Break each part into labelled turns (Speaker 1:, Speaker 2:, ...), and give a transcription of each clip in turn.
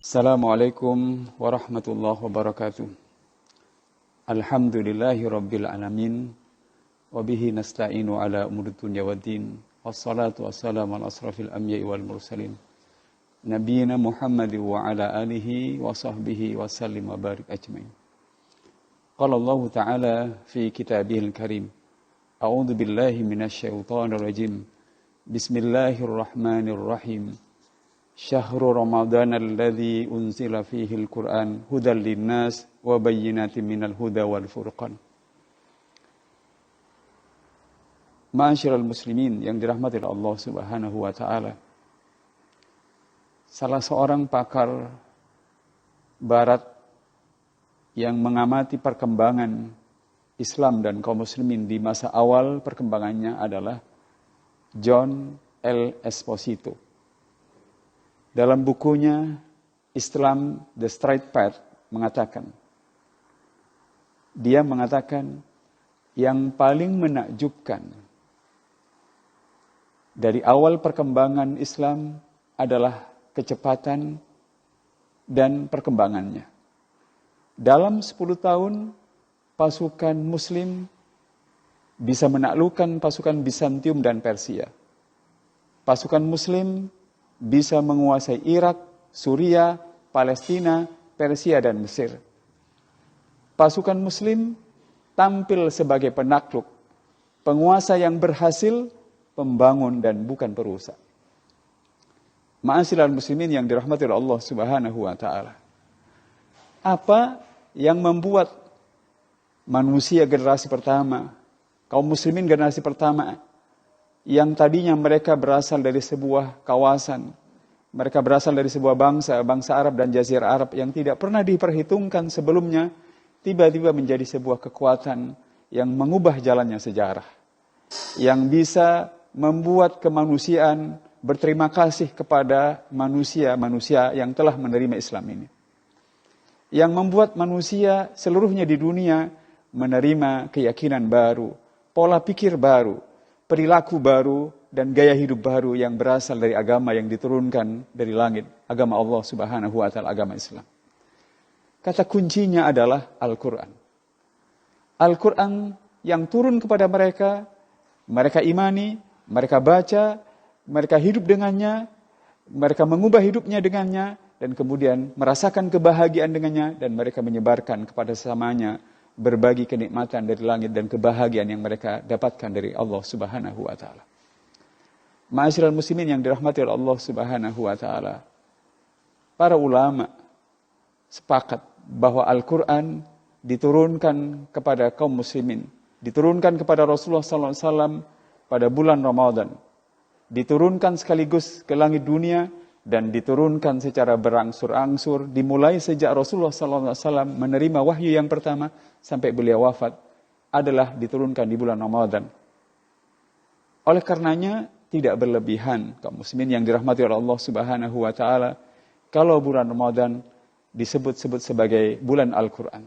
Speaker 1: Assalamualaikum warahmatullahi wabarakatuh. Alhamdulillahi rabbil alamin. Wabihi nasta'inu ala umuri dunya waddin. Wassalatu wassalamu ala asrafil anbiya'i wal mursalin. Nabiyina Muhammad wa ala alihi wa sahbihi wa sallim wa barik ajmain. Qala Allah Ta'ala fi kitabihil karim. A'udzu billahi minasy syaithanir rajim. Bismillahirrahmanirrahim. Syahrul Ramadan alladzi unzila fihi al-Qur'an hudal linnas wa bayyinatin minal huda wal furqan. Ma'asyiral muslimin yang dirahmati Allah Subhanahu wa taala. Salah seorang pakar barat yang mengamati perkembangan Islam dan kaum muslimin di masa awal perkembangannya adalah John L. Esposito. Dalam bukunya Islam The Straight Path dia mengatakan yang paling menakjubkan dari awal perkembangan Islam adalah kecepatan dan perkembangannya. Dalam 10 tahun pasukan Muslim bisa menaklukkan pasukan Bizantium dan Persia. Pasukan Muslim bisa menguasai Irak, Suriah, Palestina, Persia, dan Mesir. Pasukan Muslim tampil sebagai penakluk, penguasa yang berhasil, pembangun dan bukan perusak. Ma'asyiral muslimin yang dirahmati Allah Subhanahu wa taala. Apa yang membuat manusia generasi pertama, kaum muslimin generasi pertama, yang tadinya mereka berasal dari sebuah kawasan, mereka berasal dari sebuah bangsa Arab dan Jazirah Arab yang tidak pernah diperhitungkan sebelumnya, tiba-tiba menjadi sebuah kekuatan yang mengubah jalannya sejarah, yang bisa membuat kemanusiaan berterima kasih kepada manusia yang telah menerima Islam ini, yang membuat manusia seluruhnya di dunia menerima keyakinan baru, pola pikir baru, perilaku baru, dan gaya hidup baru yang berasal dari agama yang diturunkan dari langit, agama Allah Subhanahu wa taala, agama Islam. Kata kuncinya adalah Al-Quran. Al-Quran yang turun kepada mereka, mereka imani, mereka baca, mereka hidup dengannya, mereka mengubah hidupnya dengannya, dan kemudian merasakan kebahagiaan dengannya, dan mereka menyebarkan kepada sesamanya berbagi kenikmatan dari langit dan kebahagiaan yang mereka dapatkan dari Allah Subhanahu wa taala. Ma'asyiral muslimin yang dirahmati oleh Allah Subhanahu wa taala. Para ulama sepakat bahwa Al-Qur'an diturunkan kepada kaum muslimin, diturunkan kepada Rasulullah sallallahu alaihi wasallam pada bulan Ramadan. Diturunkan sekaligus ke langit dunia dan diturunkan secara berangsur-angsur dimulai sejak Rasulullah sallallahu alaihi wasallam menerima wahyu yang pertama sampai beliau wafat adalah diturunkan di bulan Ramadan. Oleh karenanya tidak berlebihan kaum muslimin yang dirahmati oleh Allah Subhanahu wa taala kalau bulan Ramadan disebut-sebut sebagai bulan Al-Qur'an.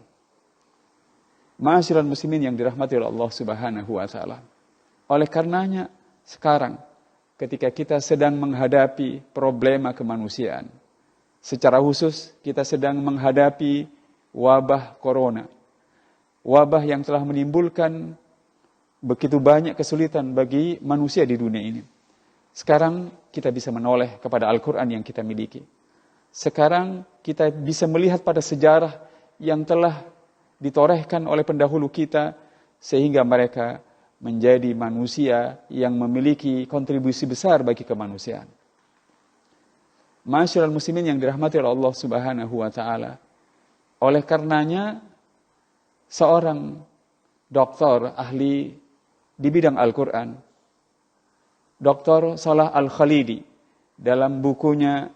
Speaker 1: Ma'asyiral muslimin yang dirahmati oleh Allah Subhanahu wa taala. Oleh karenanya sekarang ketika kita sedang menghadapi problema kemanusiaan, secara khusus kita sedang menghadapi wabah corona. Wabah yang telah menimbulkan begitu banyak kesulitan bagi manusia di dunia ini. Sekarang kita bisa menoleh kepada Al-Quran yang kita miliki. Sekarang kita bisa melihat pada sejarah yang telah ditorehkan oleh pendahulu kita, sehingga mereka menjadi manusia yang memiliki kontribusi besar bagi kemanusiaan. Ma'asyiral muslimin yang dirahmati oleh Allah Subhanahu wa taala. Oleh karenanya seorang doktor ahli di bidang Al-Quran, Dr. Salah Al-Khalidi, dalam bukunya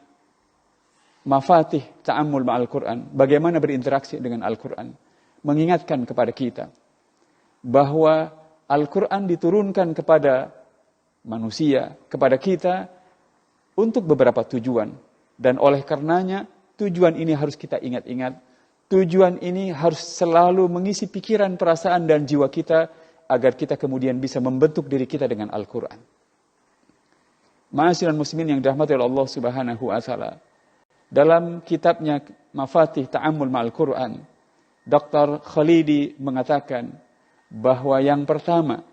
Speaker 1: Mafatih Ta'ammul Ma'al Quran, bagaimana berinteraksi dengan Al-Quran, mengingatkan kepada kita bahwa Al-Quran diturunkan kepada manusia, kepada kita untuk beberapa tujuan. Dan oleh karenanya tujuan ini harus kita ingat-ingat. Tujuan ini harus selalu mengisi pikiran, perasaan, dan jiwa kita agar kita kemudian bisa membentuk diri kita dengan Al-Quran. Ma'asyiral muslimin yang dirahmati oleh Allah Subhanahu wa taala. Dalam kitabnya Mafatih Ta'ammul Ma'al Quran, Dr. Khalidi mengatakan bahwa yang pertama,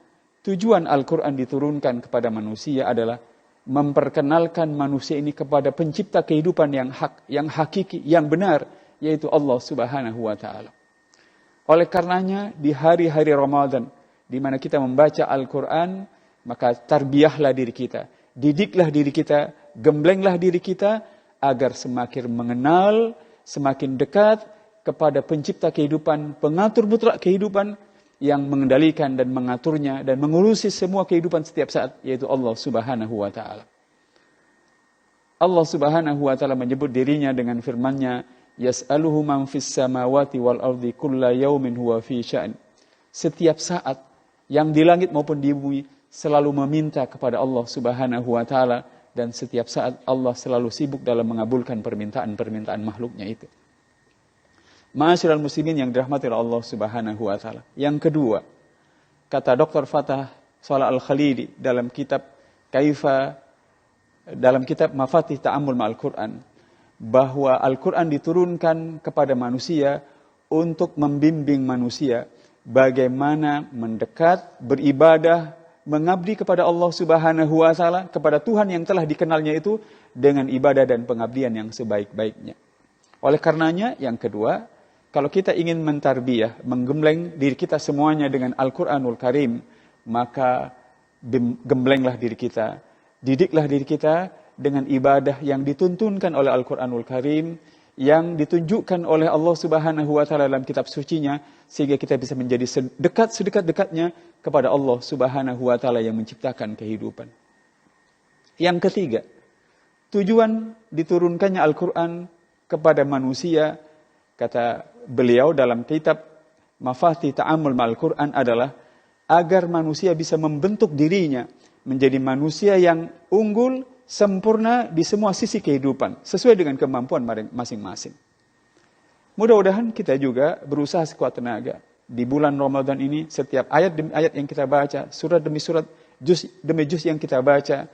Speaker 1: tujuan Al-Quran diturunkan kepada manusia adalah memperkenalkan manusia ini kepada pencipta kehidupan yang hakiki, yang benar, yaitu Allah Subhanahu wa Ta'ala. Oleh karenanya, di hari-hari Ramadan, di mana kita membaca Al-Quran, maka tarbiyahlah diri kita, didiklah diri kita, gemblenglah diri kita, agar semakin mengenal, semakin dekat kepada pencipta kehidupan, pengatur mutlak kehidupan, yang mengendalikan dan mengaturnya dan mengurusi semua kehidupan setiap saat, yaitu Allah Subhanahu wa Ta'ala. Allah Subhanahu wa Ta'ala menyebut dirinya dengan firman-Nya, yas'aluhu man fis samawati wal ardi kulla yaumin huwa fi sya'n. Setiap saat yang di langit maupun di bumi selalu meminta kepada Allah Subhanahu wa Ta'ala, dan setiap saat Allah selalu sibuk dalam mengabulkan permintaan-permintaan makhluknya itu. Ma'asyiral muslimin yang dirahmati oleh Allah Subhanahu wa Ta'ala. Yang kedua, kata Dr. Fatah Salah Al-Khalidi dalam kitab Mafatih Ta'ammul Ma'al Quran, bahwa Al-Quran diturunkan kepada manusia untuk membimbing manusia bagaimana mendekat, beribadah, mengabdi kepada Allah Subhanahu wa Ta'ala, kepada Tuhan yang telah dikenalnya itu dengan ibadah dan pengabdian yang sebaik-baiknya. Oleh karenanya, yang kedua, kalau kita ingin mentarbiyah, menggembleng diri kita semuanya dengan Al-Quranul Karim, maka gemblenglah diri kita, didiklah diri kita dengan ibadah yang dituntunkan oleh Al-Quranul Karim, yang ditunjukkan oleh Allah Subhanahu wa Ta'ala dalam kitab sucinya, sehingga kita bisa menjadi sedekat-dekatnya kepada Allah Subhanahu wa Ta'ala yang menciptakan kehidupan. Yang ketiga, tujuan diturunkannya Al-Quran kepada manusia, kata beliau dalam kitab Mafatih Ta'ammul Ma'al Quran, adalah agar manusia bisa membentuk dirinya menjadi manusia yang unggul, sempurna di semua sisi kehidupan, sesuai dengan kemampuan masing-masing. Mudah-mudahan kita juga berusaha sekuat tenaga. Di bulan Ramadan ini, setiap ayat demi ayat yang kita baca, surat demi surat, juz demi juz yang kita baca,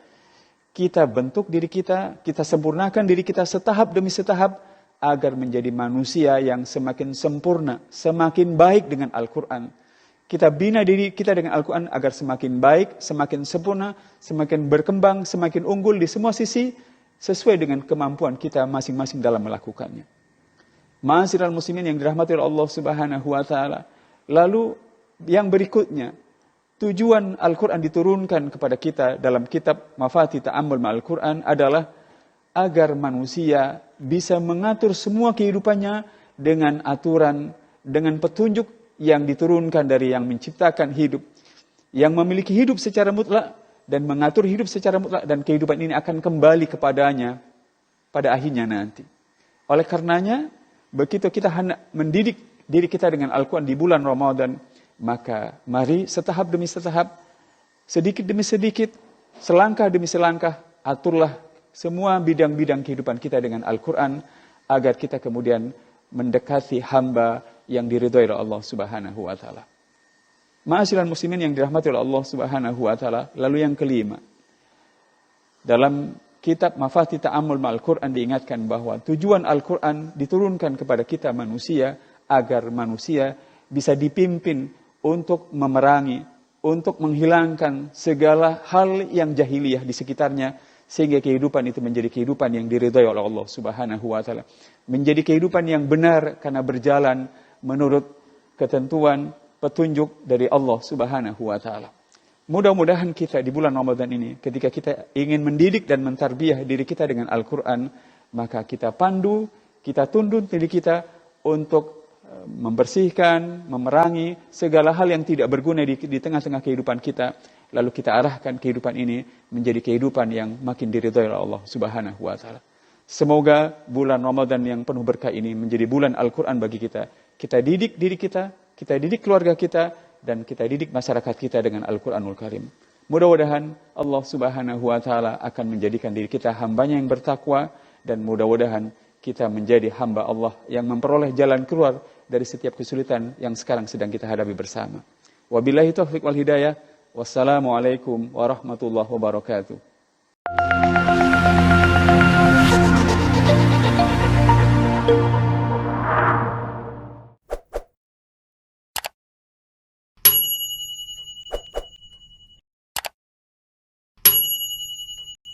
Speaker 1: kita bentuk diri kita, kita sempurnakan diri kita setahap demi setahap, agar menjadi manusia yang semakin sempurna, semakin baik dengan Al-Quran. Kita bina diri kita dengan Al-Quran agar semakin baik, semakin sempurna, semakin berkembang, semakin unggul di semua sisi, sesuai dengan kemampuan kita masing-masing dalam melakukannya. Ma'asyiral muslimin yang dirahmati oleh Allah Subhanahu wa Ta'ala. Lalu yang berikutnya, tujuan Al-Quran diturunkan kepada kita dalam kitab Mafatih Ta'ammul Ma'al Quran adalah agar manusia bisa mengatur semua kehidupannya dengan aturan, dengan petunjuk yang diturunkan dari yang menciptakan hidup, yang memiliki hidup secara mutlak dan mengatur hidup secara mutlak, dan kehidupan ini akan kembali kepadanya pada akhirnya nanti. Oleh karenanya, begitu kita hendak mendidik diri kita dengan Al-Quran di bulan Ramadan, maka mari setahap demi setahap, sedikit demi sedikit, selangkah demi selangkah, aturlah semua bidang-bidang kehidupan kita dengan Al-Quran, agar kita kemudian mendekati hamba yang diridhoi oleh Allah Subhanahu wa Ta'ala. Ma'asyiral muslimin yang dirahmati oleh Allah Subhanahu wa Ta'ala. Lalu yang kelima, dalam kitab Mafatih Ta'ammul Ma'al Quran diingatkan bahwa tujuan Al-Quran diturunkan kepada kita manusia, agar manusia bisa dipimpin untuk memerangi, untuk menghilangkan segala hal yang jahiliyah di sekitarnya, sehingga kehidupan itu menjadi kehidupan yang diridhai oleh Allah Subhanahu wa Ta'ala. Menjadi kehidupan yang benar karena berjalan menurut ketentuan, petunjuk dari Allah Subhanahu wa Ta'ala. Mudah-mudahan kita di bulan Ramadan ini, ketika kita ingin mendidik dan mentarbiyah diri kita dengan Al-Quran, maka kita pandu, kita tuntun diri kita untuk membersihkan, memerangi segala hal yang tidak berguna di tengah-tengah kehidupan kita. Lalu kita arahkan kehidupan ini menjadi kehidupan yang makin diridhai oleh Allah Subhanahu wa Ta'ala. Semoga bulan Ramadan yang penuh berkah ini menjadi bulan Al-Quran bagi kita. Kita didik diri kita didik keluarga kita, dan kita didik masyarakat kita dengan Al-Quranul Karim. Mudah-mudahan Allah Subhanahu wa Ta'ala akan menjadikan diri kita hambanya yang bertakwa, dan mudah-mudahan kita menjadi hamba Allah yang memperoleh jalan keluar dari setiap kesulitan yang sekarang sedang kita hadapi bersama. Wabillahi taufiq wal hidayah. Wassalamualaikum warahmatullahi wabarakatuh.